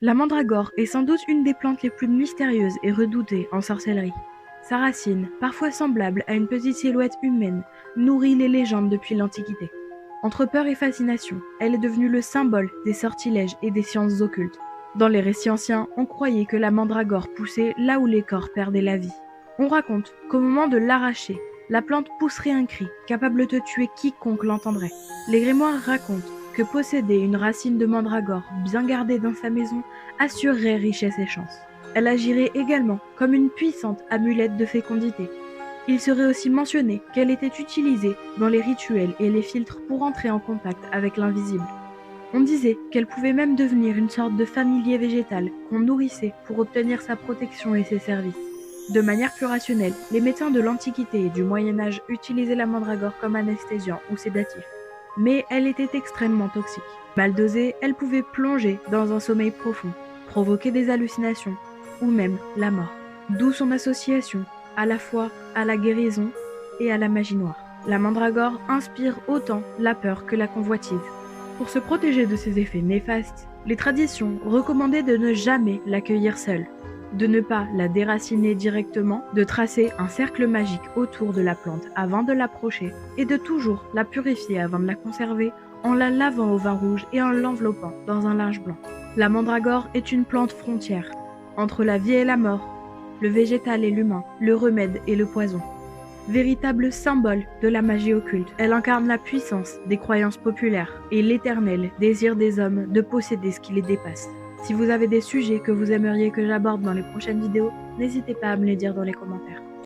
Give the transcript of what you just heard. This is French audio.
La mandragore est sans doute une des plantes les plus mystérieuses et redoutées en sorcellerie. Sa racine, parfois semblable à une petite silhouette humaine, nourrit les légendes depuis l'Antiquité. Entre peur et fascination, elle est devenue le symbole des sortilèges et des sciences occultes. Dans les récits anciens, on croyait que la mandragore poussait là où les corps perdaient la vie. On raconte qu'au moment de l'arracher, la plante pousserait un cri, capable de tuer quiconque l'entendrait. Les grimoires racontent que posséder une racine de mandragore bien gardée dans sa maison assurerait richesse et chance. Elle agirait également comme une puissante amulette de fécondité. Il serait aussi mentionné qu'elle était utilisée dans les rituels et les filtres pour entrer en contact avec l'invisible. On disait qu'elle pouvait même devenir une sorte de familier végétal qu'on nourrissait pour obtenir sa protection et ses services. De manière plus rationnelle, les médecins de l'Antiquité et du Moyen Âge utilisaient la mandragore comme anesthésiant ou sédatif. Mais elle était extrêmement toxique. Mal dosée, elle pouvait plonger dans un sommeil profond, provoquer des hallucinations ou même la mort. D'où son association à la fois à la guérison et à la magie noire. La mandragore inspire autant la peur que la convoitise. Pour se protéger de ses effets néfastes, les traditions recommandaient de ne jamais l'accueillir seule, de ne pas la déraciner directement, de tracer un cercle magique autour de la plante avant de l'approcher et de toujours la purifier avant de la conserver en la lavant au vin rouge et en l'enveloppant dans un linge blanc. La mandragore est une plante frontière entre la vie et la mort, le végétal et l'humain, le remède et le poison. Véritable symbole de la magie occulte, elle incarne la puissance des croyances populaires et l'éternel désir des hommes de posséder ce qui les dépasse. Si vous avez des sujets que vous aimeriez que j'aborde dans les prochaines vidéos, n'hésitez pas à me les dire dans les commentaires.